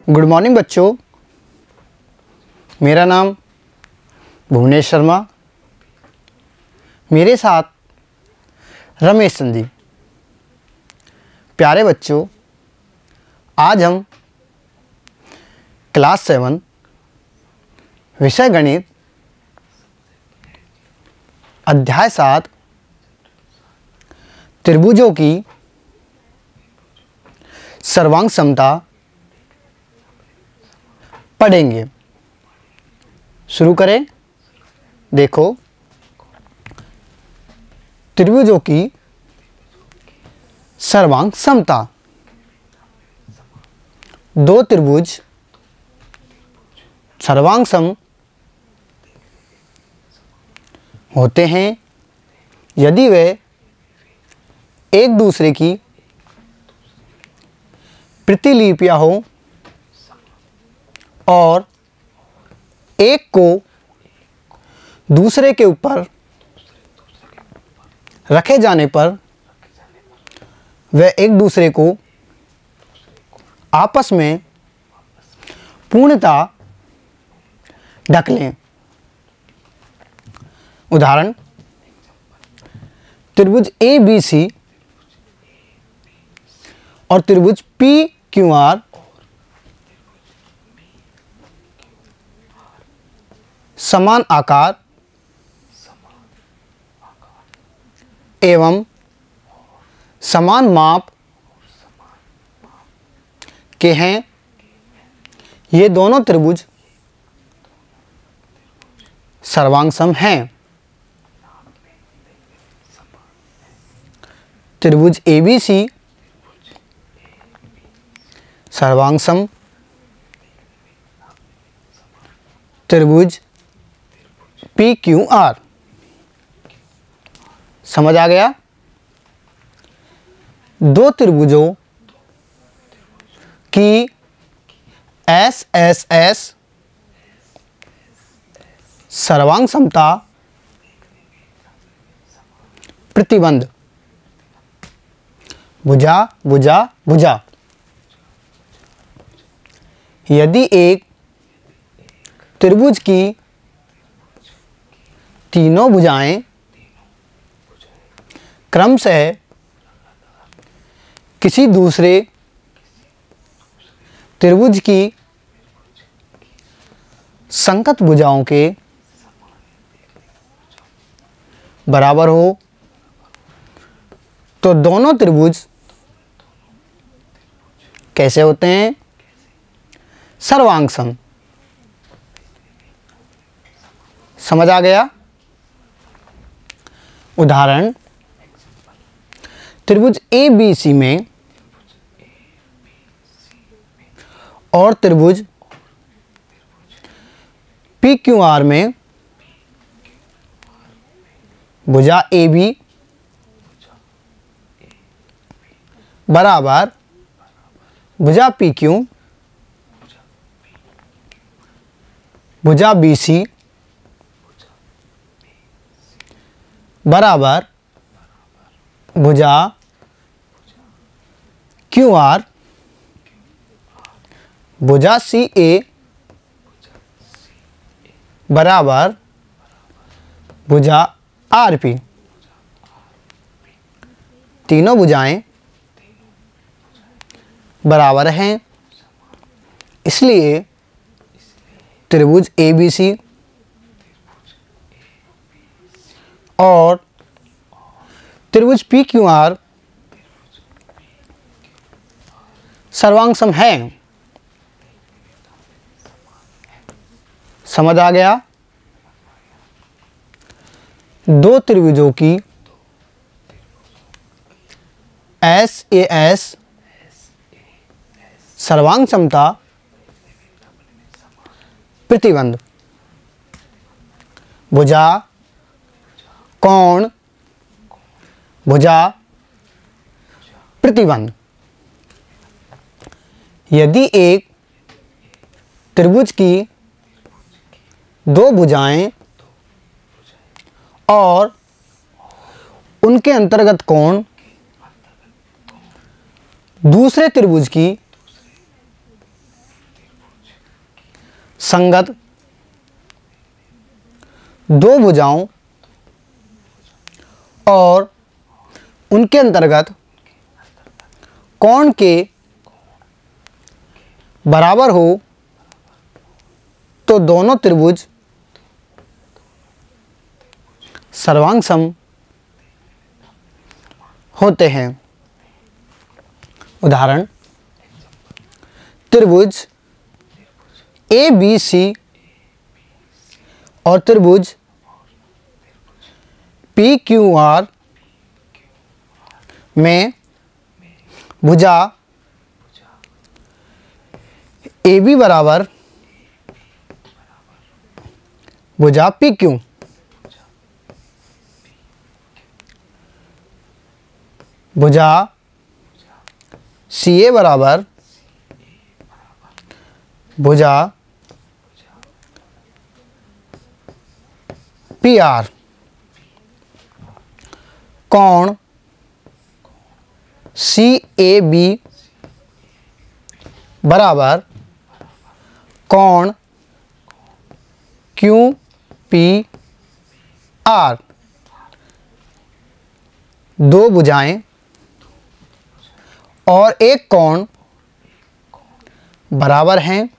Good morning बच्चों, मेरा नाम भुवनेश शर्मा, मेरे साथ रमेश संदीप। प्यारे बच्चों, आज हम क्लास 7 विषय गणित अध्याय 7 त्रिभुजों की सर्वांग समता पढ़ेंगे। शुरू करें। देखो, त्रिभुजों की सर्वांग समता। दो त्रिभुज सर्वांग सम होते हैं यदि वे एक दूसरे की प्रतिलिपियां हो और एक को दूसरे के ऊपर रखे जाने पर वे एक दूसरे को आपस में पूर्णतः ढक लें। उदाहरण, त्रिभुज ABC और त्रिभुज PQR समान आकार एवं समान माप के हैं। ये दोनों त्रिभुज सर्वांग सम हैं। त्रिभुज ABC सर्वांग सम, त्रिभुज PQR। समझ आ गया? दो त्रिभुजों की SSS सर्वांग समता प्रतिबंध। भुजा भुजा भुजा। यदि एक त्रिभुज की तीनों भुजाएं क्रमशः किसी दूसरे त्रिभुज की संगत भुजाओं के बराबर हो तो दोनों त्रिभुज कैसे होते हैं? सर्वांग सम। समझ आ गया? उदाहरण, त्रिभुज ABC में और त्रिभुज PQR में भुजा AB बराबर भुजा PQ भुजा BC बराबर भुजा QR भुजा CA बराबर भुजा RP। तीनों भुजाएं बराबर हैं, इसलिए त्रिभुज ABC और त्रिभुज PQR सर्वांग सम है। समझ आ गया? दो त्रिभुजों की SAS सर्वांग समता प्रतिबंध। भुजा, कोण, भुजा, प्रतिबंध। यदि एक त्रिभुज की दो भुजाएं और उनके अंतर्गत कोण दूसरे त्रिभुज की संगत दो भुजाओं और उनके अंतर्गत कोण के बराबर हो तो दोनों त्रिभुज सर्वांगसम होते हैं। उदाहरण, त्रिभुज ABC और त्रिभुज PQR में भुजा AB बराबर भुजा PQ, भुजा CA बराबर भुजा PR, कोण CAB बराबर कोण QPR, दो भुजाएं और एक कोण बराबर हैं,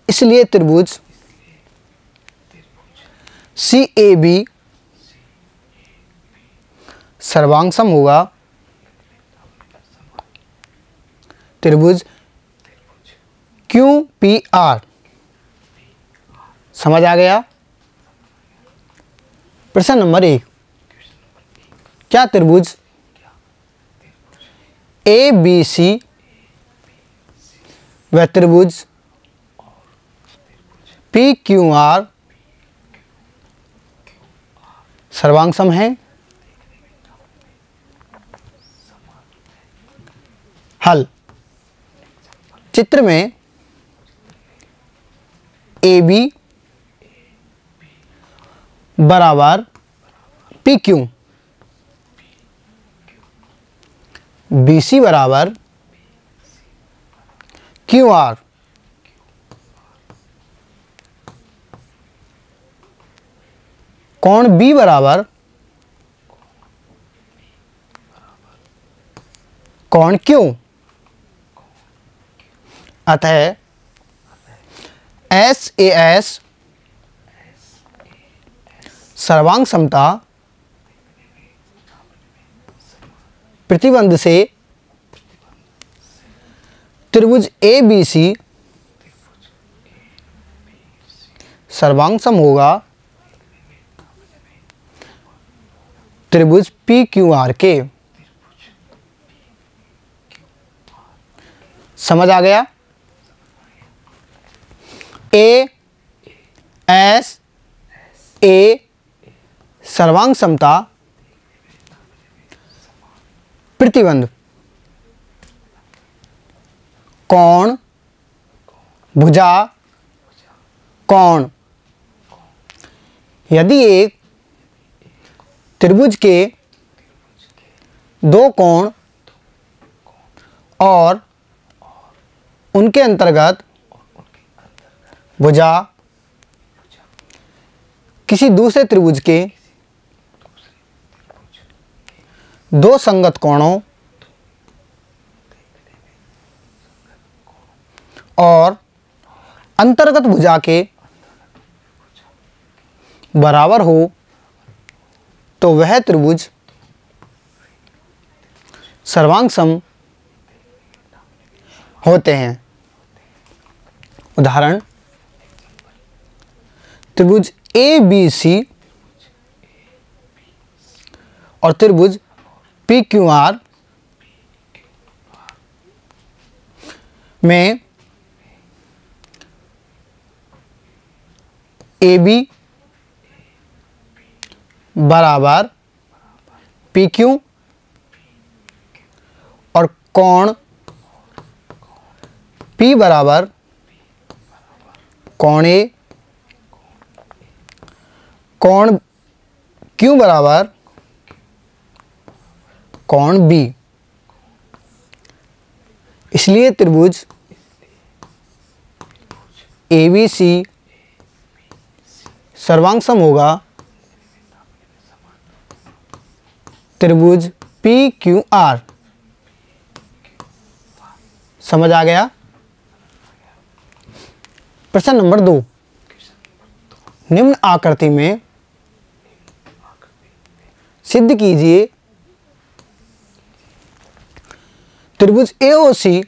इसलिए त्रिभुज CAB सर्वांगसम होगा। त्रिभुज QPR समझ आ गया। प्रश्न नंबर 1, क्या त्रिभुज ABC व त्रिभुज PQR सर्वांगसम हैं? हल, चित्र में AB बराबर PQ, BC बराबर QR, कोण B बराबर कोण Q, अतः SAS सर्वांग समता प्रतिबंध से त्रिभुज ABC सर्वांगसम होगा त्रिभुज PQR के। समझ आ गया। ASA सर्वांग समता प्रतिबंध कोण भुजा कोण, यदि एक त्रिभुज के दो कोण और उनके अंतर्गत भुजा किसी दूसरे त्रिभुज के दो संगत कोणों और अंतर्गत भुजा के बराबर हो तो वह त्रिभुज सर्वांगसम होते हैं। उदाहरण, त्रिभुज ABC और त्रिभुज PQR में AB बराबर PQ और कोण P बराबर कोण A, कोण Q बराबर कोण B, इसलिए त्रिभुज ABC सर्वांग सम होगा त्रिभुज PQR। समझ आ गया? प्रश्न नंबर 2, निम्न आकृति में सिद्ध कीजिए त्रिभुज AOC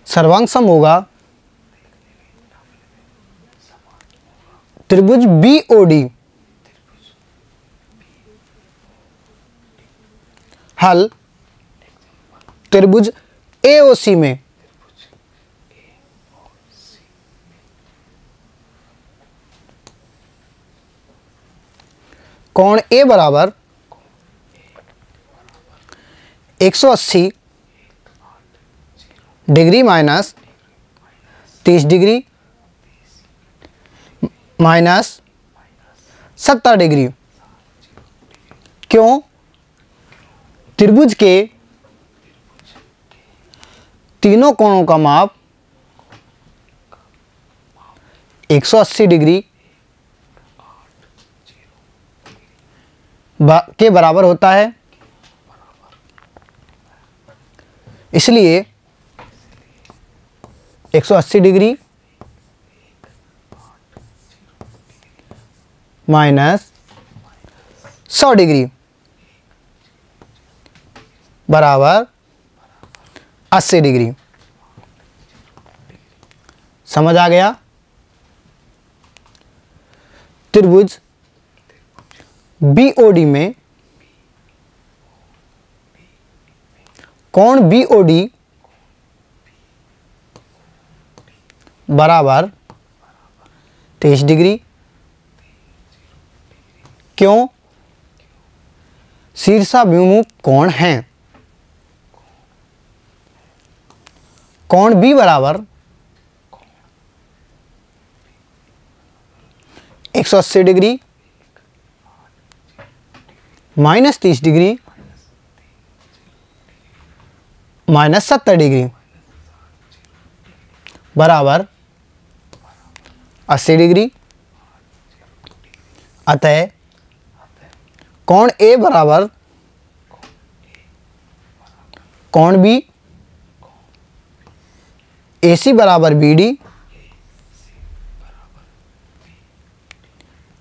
सर्वांग सम होगा त्रिभुज BOD। हल त्रिभुज AOC में कोण A बराबर 180 degree minus 30 degree minus 70 degree. क्यों? त्रिभुज के तीनों कोणों का माप 180 डिग्री के बराबर होता है, इसलिए 180 डिग्री माइनस 100 डिग्री बराबर 80 डिग्री। समझ आ गया? त्रिभुज BOD में कोण BOD बराबर 30 डिग्री। क्यों? शीर्षाभिमुख कोण हैं। कोण B बराबर 180 degree minus 30 degree minus 70 degree बराबर 80 डिग्री। अतः कोण A बराबर कोण B, AC बराबर BD,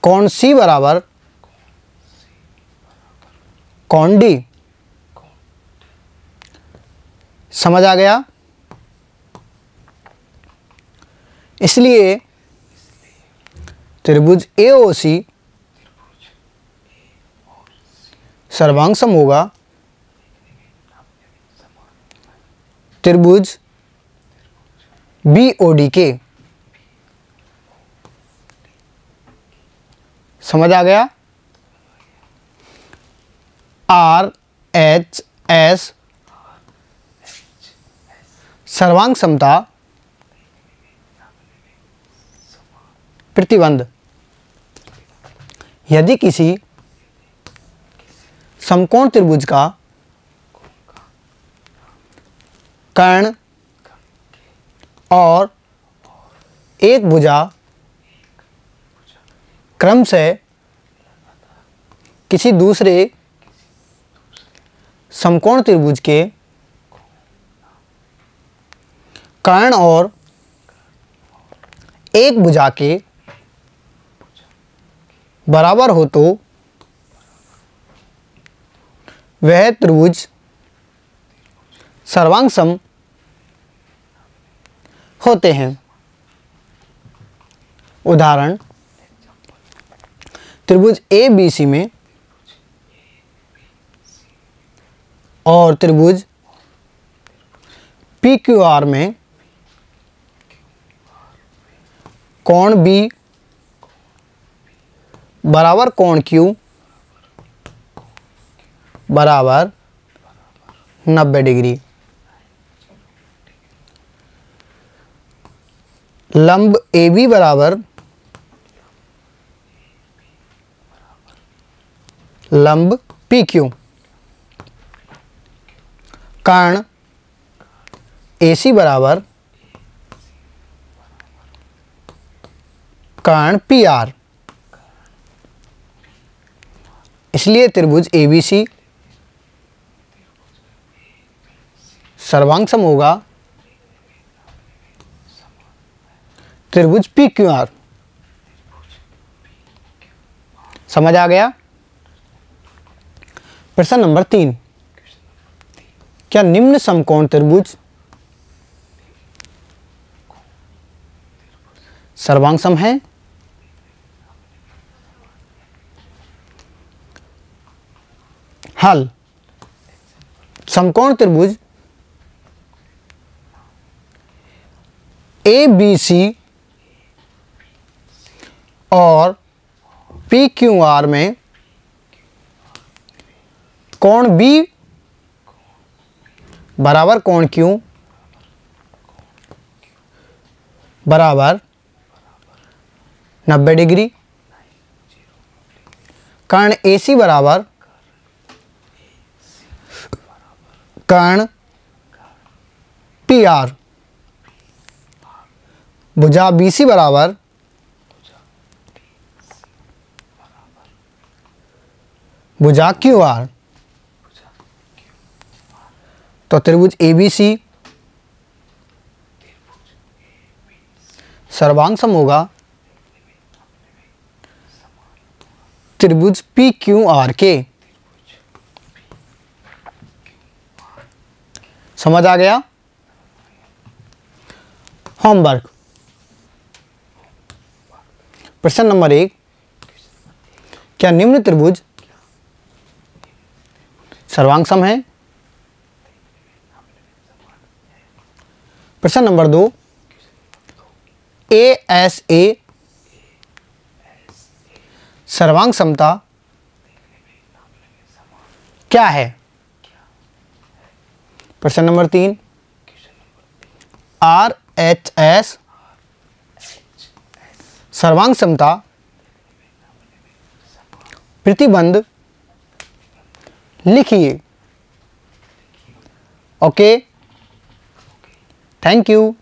कोण C बराबर कोण D। समझ आ गया? इसलिए त्रिभुज AOC सर्वांग सम होगा त्रिभुज BOD के। समझ आ गया? RHS सर्वांग समता प्रतिबंध। यदि किसी समकोण त्रिभुज का कर्ण और एक भुजा क्रमशः किसी दूसरे समकोण त्रिभुज के कर्ण और एक भुजा के बराबर हो तो वह त्रिभुज सर्वांग सम होते हैं। उदाहरण, त्रिभुज ABC में और त्रिभुज PQR में कोण B बराबर कोण Q बराबर 90 डिग्री। लंब AB बराबर लंब PQ। कर्ण AC बराबर कर्ण पी आर। इसलिए त्रिभुज ABC सर्वांग सम होगा त्रिभुज PQR। समझ आ गया? प्रश्न नंबर 3, क्या निम्न समकोण त्रिभुज सर्वांग सम है? हल, समकोण त्रिभुज ABC और PQR में कोण B बराबर कोण Q बराबर 90 डिग्री, कर्ण AC बराबर कर्ण PR, भुजा BC बराबर भुजा QR। तो त्रिभुज ABC सर्वांग सम होगा त्रिभुज PQR के। समझ आ गया? होमवर्क, प्रश्न नंबर 1, क्या निम्न त्रिभुज सर्वांग सम है? प्रश्न नंबर 2, ASA सर्वांग समता क्या है? प्रश्न नंबर 3, RHS सर्वांग समता प्रतिबंध लिखिए। Okay, thank you.